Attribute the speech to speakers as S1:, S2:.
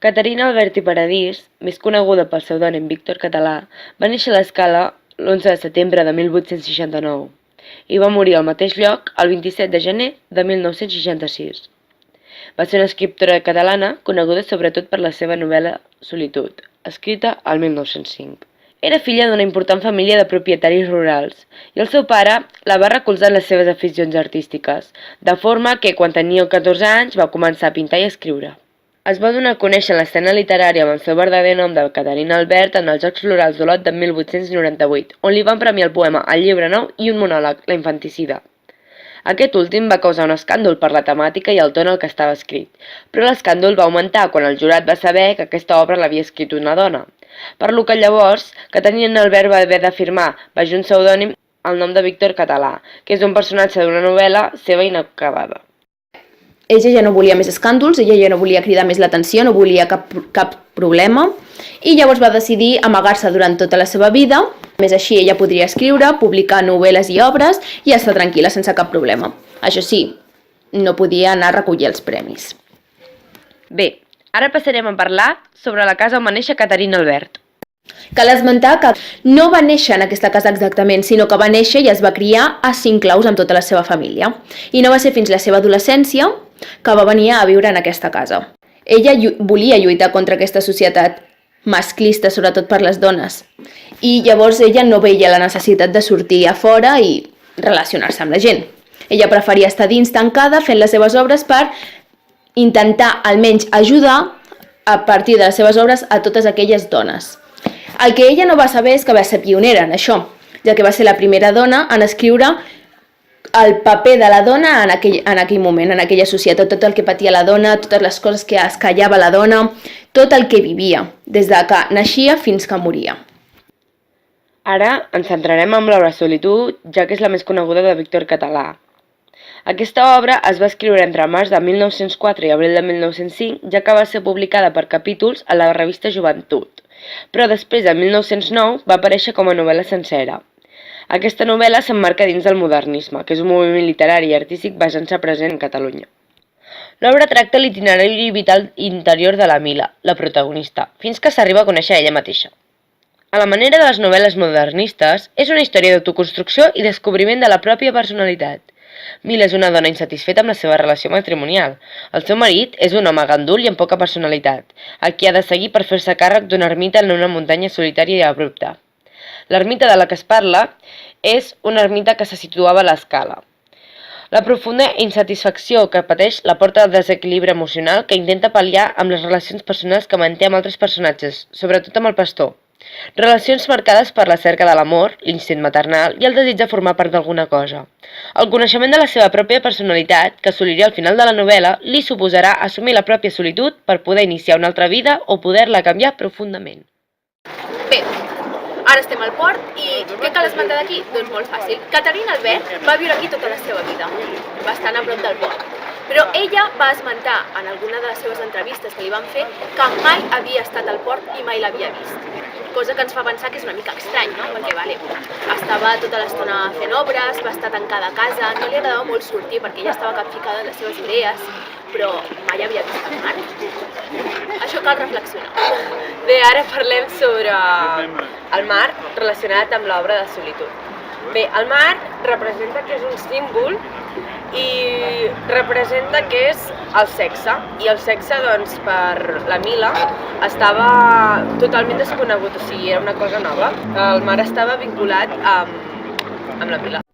S1: Caterina Albert i Paradís, més coneguda pel pseudònim Víctor Català, va néixer a l'Escala l'11 de setembre de 1869 i va morir al mateix lloc el 27 de gener de 1966. Va ser una escriptora catalana coneguda sobretot per la seva novel·la Solitud, escrita al 1905. Era filla d'una important família de propietaris rurals i el seu pare la va recolzar en les seves aficions artístiques, de forma que quan tenia 14 anys va començar a pintar i a escriure. Es va donar a conèixer en l'escena literària amb el seu verdader nom de Caterina Albert en els Jocs Florals d'Olot de 1898, on li van premiar el poema El llibre nou i un monòleg, La infanticida. Aquest últim va causar un escàndol per la temàtica i el to en el que estava escrit, però l'escàndol va augmentar quan el jurat va saber que aquesta obra l'havia escrit una dona, per lo que llavors Caterina Albert va haver d'afirmar, baix un pseudònim, el nom de Víctor Català, que és un personatge d'una novel·la seva inacabada.
S2: Ella ja no volia més escàndols, ella ja no volia cridar més l'atenció, no volia cap problema, i llavors va decidir amagar-se durant tota la seva vida. Més així ella podria escriure, publicar novel·les i obres i estar tranquil·la sense cap problema. Això sí, no podia anar a recollir els premis.
S1: Bé, ara passarem a parlar sobre la casa on va néixer Caterina Albert.
S2: Cal esmentar que no va néixer en aquesta casa exactament, sinó que va néixer i es va criar a Cinclaus amb tota la seva família. I no va ser fins la seva adolescència que va venir a viure en aquesta casa. Ella volia lluitar contra aquesta societat masclista, sobretot per les dones. I llavors ella no veia la necessitat de sortir a fora i relacionar-se amb la gent. Ella preferia estar dins tancada fent les seves obres per intentar almenys ajudar a partir de les seves obres a totes aquelles dones. El que ella no va saber és que va ser pionera en això, ja que va ser la primera dona en escriure el paper de la dona en aquell moment, en aquella societat, tot el que patia la dona, totes les coses que es callava la dona, tot el que vivia, des de que naixia fins que moria.
S1: Ara ens centrarem en l'obra Solitud, ja que és la més coneguda de Víctor Català. Aquesta obra es va escriure entre març de 1904 i abril de 1905, ja que va ser publicada per capítols a la revista Joventut, però després de 1909 va aparèixer com a novel·la sencera. Aquesta novel·la s'emmarca dins del modernisme, que és un moviment literari i artístic basant-se present en Catalunya. L'obra tracta l'itinerari vital interior de la Mila, la protagonista, fins que s'arriba a conèixer ella mateixa. A la manera de les novel·les modernistes, és una història d'autoconstrucció i descobriment de la pròpia personalitat. Mila és una dona insatisfeta amb la seva relació matrimonial. El seu marit és un home gandul i amb poca personalitat, a qui ha de seguir per fer-se càrrec d'una ermita en una muntanya solitària i abrupta. L'ermita de la que es parla és una ermita que se situava a l'Escala. La profunda insatisfacció que pateix la porta al desequilibri emocional que intenta pal·liar amb les relacions personals que manté amb altres personatges, sobretot amb el pastor. Relacions marcades per la cerca de l'amor, l'instint maternal i el desig de formar part d'alguna cosa. El coneixement de la seva pròpia personalitat, que assoliria al final de la novel·la, li suposarà assumir la pròpia solitud per poder iniciar una altra vida o poder-la canviar profundament.
S2: Bé, ara estem al port i què cal esmentar d'aquí? Doncs molt fàcil. Caterina Albert va viure aquí tota la seva vida, bastant a prop del port. Però ella va esmentar en alguna de les seves entrevistes que li van fer que mai havia estat al port i mai l'havia vist. Cosa que ens fa pensar que és una mica estrany, no? Perquè estava tota l'estona fent obres, va estar tancada a casa, no li agradava molt sortir perquè ella estava capficada en les seves idees, però mai havia vist el mar. Això cal reflexionar.
S1: Bé, ara parlem sobre el mar relacionat amb l'obra de Solitud. Bé, el mar representa que és un símbol i representa que és el sexe. I el sexe, doncs, per la Mila estava totalment desconegut, o sigui, era una cosa nova. El mar estava vinculat amb la Mila.